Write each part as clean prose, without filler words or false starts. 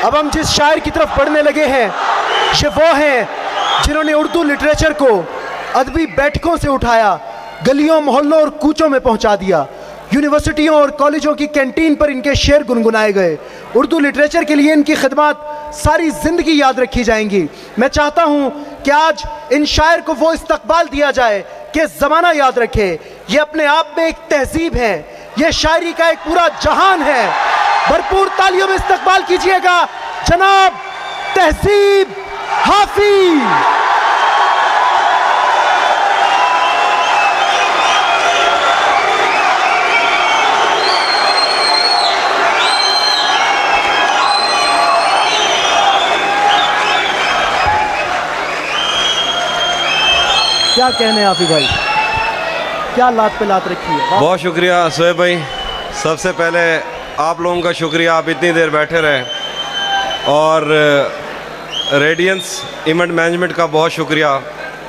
अब हम जिस शायर की तरफ बढ़ने लगे हैं, ये वो हैं जिन्होंने उर्दू लिटरेचर को अदबी बैठकों से उठाया, गलियों मोहल्लों और कूचों में पहुंचा दिया। यूनिवर्सिटियों और कॉलेजों की कैंटीन पर इनके शेर गुनगुनाए गए। उर्दू लिटरेचर के लिए इनकी खिदमत सारी ज़िंदगी याद रखी जाएंगी। मैं चाहता हूं कि आज इन शायर को वो इस्तकबाल दिया जाए कि ज़माना याद रखे। ये अपने आप में एक तहजीब है, ये शायरी का एक पूरा जहान है। भरपूर तालियों में इस्तकबाल कीजिएगा जनाब तहजीब हाफिज। क्या कहने हैं आफी भाई, क्या लात पे लात रखी है। बहुत शुक्रिया सोहेब भाई। सबसे पहले आप लोगों का शुक्रिया, आप इतनी देर बैठे रहे, और रेडियंस इवेंट मैनेजमेंट का बहुत शुक्रिया।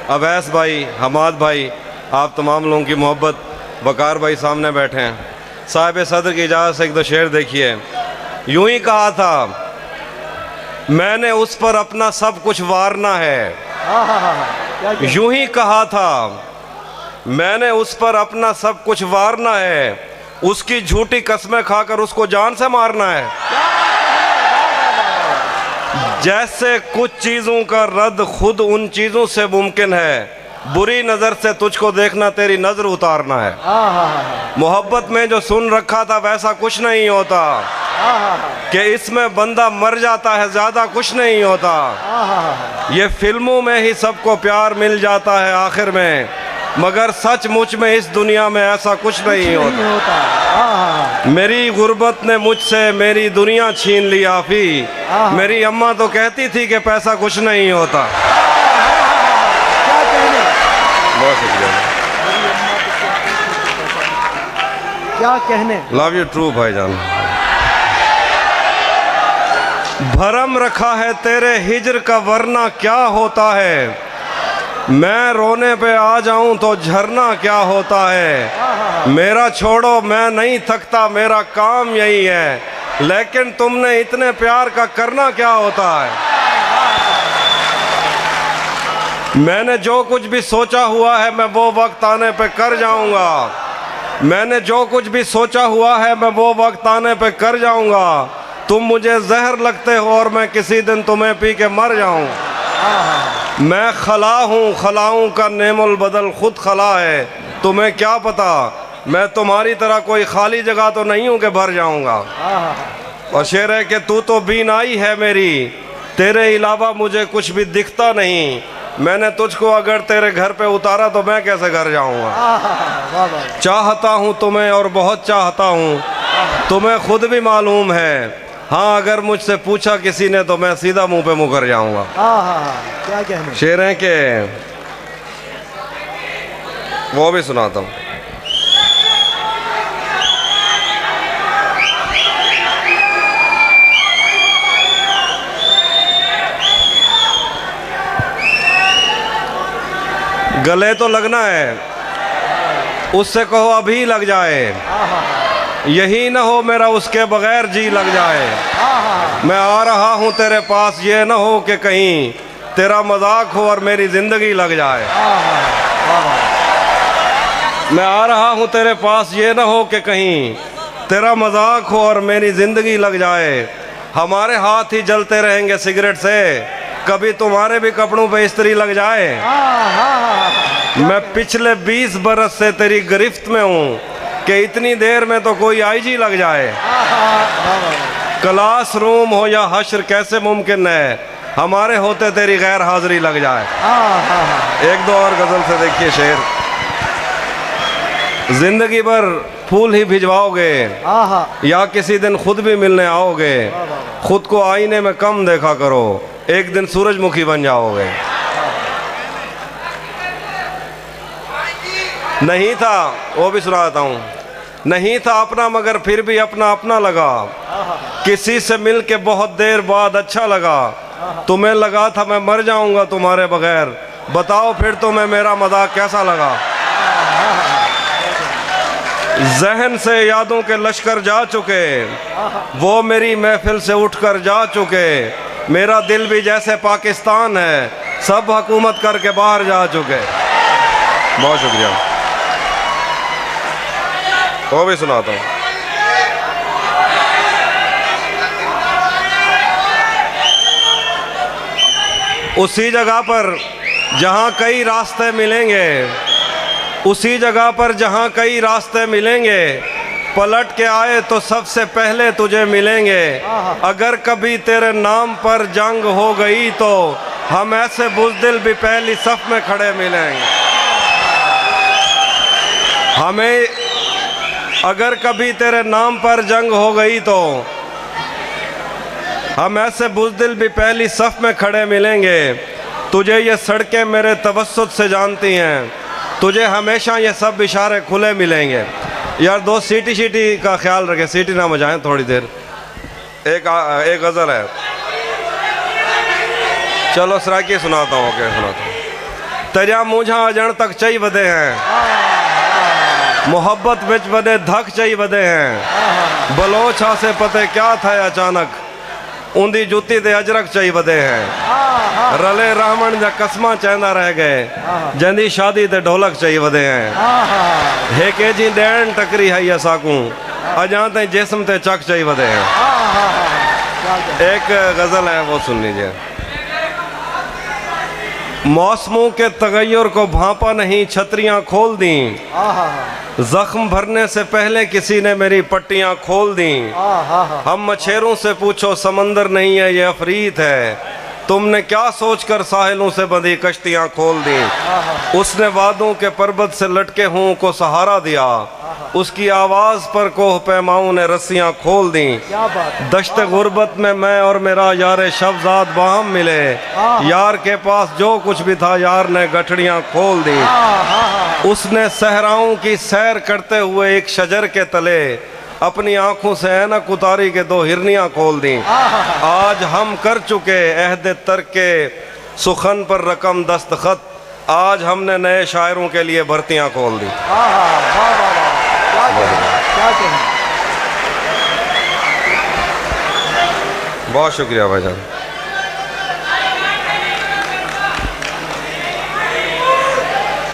अवैस भाई, हमाद भाई, आप तमाम लोगों की मोहब्बत। वकार भाई सामने बैठे हैं। साहिब सदर की इजाज़त से एक दो शेर देखिए। यूं ही कहा था मैंने उस पर अपना सब कुछ वारना है। यूं ही कहा था मैंने उस पर अपना सब कुछ वारना है, उसकी झूठी कस्में खाकर उसको जान से मारना है। जैसे कुछ चीज़ों का रद्द खुद उन चीज़ों से मुमकिन है, बुरी नज़र से तुझको देखना तेरी नज़र उतारना है। मोहब्बत में जो सुन रखा था वैसा कुछ नहीं होता, कि इसमें बंदा मर जाता है, ज़्यादा कुछ नहीं होता। ये फिल्मों में ही सबको प्यार मिल जाता है आखिर में, मगर सचमुच में इस दुनिया में ऐसा कुछ नहीं होता। मेरी गुर्बत ने मुझसे मेरी दुनिया छीन ली आफी। मेरी अम्मा तो कहती थी कि पैसा कुछ नहीं होता। बहुत शुक्रिया, क्या कहने। लव यू ट्रू भाईजान। भरम रखा है तेरे हिजर का वरना क्या होता है, मैं रोने पे आ जाऊं तो झरना क्या होता है। मेरा छोड़ो मैं नहीं थकता, मेरा काम यही है, लेकिन तुमने इतने प्यार का करना क्या होता है। मैंने जो कुछ भी सोचा हुआ है मैं वो वक्त आने पे कर जाऊंगा। मैंने जो कुछ भी सोचा हुआ है मैं वो वक्त आने पे कर जाऊंगा। तुम मुझे जहर लगते हो और मैं किसी दिन तुम्हें पी के मर जाऊं। मैं खला हूँ, खलाऊं का नेमुल बदल खुद खला है। तुम्हें क्या पता मैं तुम्हारी तरह कोई खाली जगह तो नहीं हूँ कि भर जाऊंगा। और शेर है कि तू तो बीनाई है मेरी, तेरे अलावा मुझे कुछ भी दिखता नहीं। मैंने तुझको अगर तेरे घर पे उतारा तो मैं कैसे घर जाऊंगा। चाहता हूँ तुम्हें और बहुत चाहता हूँ, तुम्हें खुद भी मालूम है। हाँ, अगर मुझसे पूछा किसी ने तो मैं सीधा मुंह पे मुकर जाऊंगा। क्या कहने। शेर हैं कि वो भी सुनाता हूँ। गले तो लगना है, उससे कहो अभी लग जाए, यही ना हो मेरा उसके बगैर जी लग जाए। मैं आ रहा हूँ तेरे पास, ये ना हो कि कहीं तेरा मजाक हो और मेरी ज़िंदगी लग जाए। मैं आ रहा हूँ तेरे पास, ये ना हो कि कहीं तेरा मजाक हो और मेरी ज़िंदगी लग जाए। हमारे हाथ ही जलते रहेंगे सिगरेट से, कभी तुम्हारे भी कपड़ों पे इस्त्री लग जाए। मैं पिछले 20 बरस से तेरी गिरफ्त में हूँ कि इतनी देर में तो कोई आईजी लग जाए। क्लास रूम हो या हश्र कैसे मुमकिन है, हमारे होते तेरी गैर हाजिरी लग जाए। एक दो और गजल से देखिए शेर। जिंदगी भर फूल ही भिजवाओगे या किसी दिन खुद भी मिलने आओगे। खुद को आईने में कम देखा करो, एक दिन सूरजमुखी बन जाओगे। नहीं था, वो भी सुनाता हूँ। नहीं था अपना मगर फिर भी अपना अपना लगा, किसी से मिल के बहुत देर बाद अच्छा लगा। तुम्हें लगा था मैं मर जाऊंगा तुम्हारे बगैर, बताओ फिर तुम्हें मेरा मजाक कैसा लगा। जहन से यादों के लश्कर जा चुके, वो मेरी महफिल से उठकर जा चुके। मेरा दिल भी जैसे पाकिस्तान है, सब हुकूमत करके बाहर जा चुके। बहुत शुक्रिया। वो भी सुनाता हूँ। उसी जगह पर जहाँ कई रास्ते मिलेंगे, उसी जगह पर जहाँ कई रास्ते मिलेंगे, पलट के आए तो सबसे पहले तुझे मिलेंगे। अगर कभी तेरे नाम पर जंग हो गई तो हम ऐसे बुज़दिल भी पहली सफ में खड़े मिलेंगे। हमें अगर कभी तेरे नाम पर जंग हो गई तो हम ऐसे बुज़दिल भी पहली सफ में खड़े मिलेंगे। तुझे ये सड़कें मेरे तवस्सुत से जानती हैं, तुझे हमेशा ये सब इशारे खुले मिलेंगे। यार दो सीटी का ख्याल रखें, सीटी ना बजाएं थोड़ी देर। एक गज़ल है, चलो सराकी सुनाता हूँ। क्या सुनाता हूँ। तेरा मुझा अजण तक चई वधे हैं, मोहब्बत बिच वधे धक चई वधे हैं। बलोच से पते क्या था अचानक, उंदी जुती ते अजरक चई वधे हैं। रले रहमन जा कसमा चैंदा रह गए, जंदी शादी ते ढोलक चई वधे हैं। हे के जी ॾियण टकरी है असाकू, अजा ताईं जिस्म ते चक चई वधे हैं। एक गज़ल है, वो सुन लीजिए। मौसमों के तगय्युर को भांपा नहीं, छतरियाँ खोल दी। जख्म भरने से पहले किसी ने मेरी पट्टियाँ खोल दी। हम मछेरों से पूछो समंदर नहीं है ये अफरीत है, तुमने क्या सोचकर साहिलों से बंधी कश्तियाँ खोल दी। उसने वादों के पर्वत से लटके हुओं को सहारा दिया, उसकी आवाज़ पर कोह पैमाओं ने रस्सियाँ खोल दी। दश्त गुर्बत में मैं और मेरा यार शब्जाद बाहम मिले, यार के पास जो कुछ भी था यार ने गठड़ियाँ खोल दी। उसने सहराओं की सैर करते हुए एक शजर के तले अपनी आंखों से ऐनक उतारी के दो हिरनियाँ खोल दी। आज हम कर चुके अहद तर्क के सुखन पर रकम दस्तखत, आज हमने नए शायरों के लिए भर्तियाँ खोल दी। बहुत शुक्रिया भाईजान।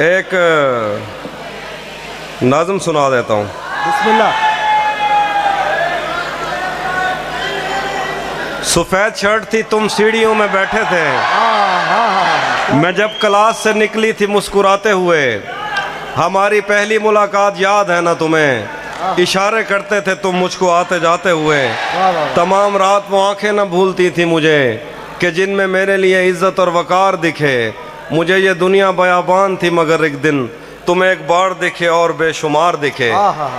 एक नाज़म सुना देता हूँ। बिस्मिल्लाह। सफ़ेद शर्ट थी, तुम सीढ़ियों में बैठे थे, मैं जब क्लास से निकली थी मुस्कुराते हुए। हमारी पहली मुलाकात याद है ना तुम्हें, इशारे करते थे तुम मुझको आते जाते हुए। तमाम रात वो आंखें न भूलती थी मुझे कि जिनमें मेरे लिए इज्जत और वकार दिखे। मुझे ये दुनिया बयाबान थी मगर एक दिन तुम एक बार दिखे और बेशुमार दिखे।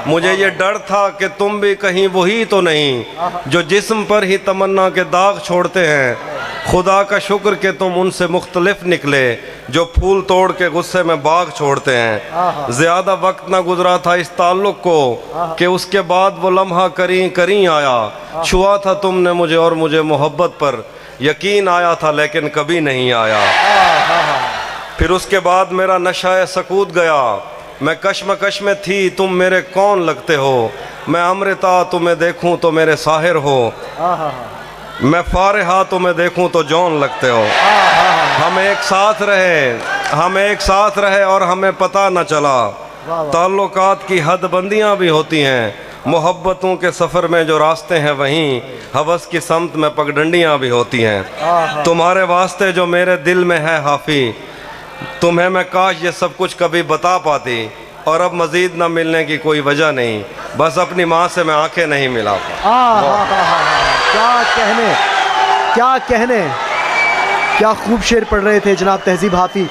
मुझे ये डर था कि तुम भी कहीं वही तो नहीं जो जिस्म पर ही तमन्ना के दाग छोड़ते हैं। खुदा का शुक्र कि तुम उनसे मुख्तलिफ निकले जो फूल तोड़ के गुस्से में बाग छोड़ते हैं। ज़्यादा वक्त ना गुजरा था इस ताल्लुक़ को कि उसके बाद वो लम्हा करीं आया। छुआ था तुमने मुझे और मुझे मोहब्बत पर यकीन आया था लेकिन कभी नहीं आया। फिर उसके बाद मेरा नशा सकूत गया, मैं कश्मकश में थी, तुम मेरे कौन लगते हो। मैं अमृता तुम्हें देखूं तो मेरे साहिर हो, मैं फारिहा तुम्हें देखूं तो जौन लगते हो। हम एक साथ रहे और हमें पता न चला। ताल्लुकात की हदबंदियाँ भी होती हैं, मोहब्बतों के सफ़र में जो रास्ते हैं वहीं हवस की समत में पगडंडियाँ भी होती हैं। तुम्हारे वास्ते जो मेरे दिल में है हाफी, तुम्हें मैं काश ये सब कुछ कभी बता पाती। और अब मज़ीद ना मिलने की कोई वजह नहीं, बस अपनी माँ से मैं आंखें नहीं मिला पा। क्या कहने, क्या खूब शेर पढ़ रहे थे जनाब तहज़ीब हाफ़ी।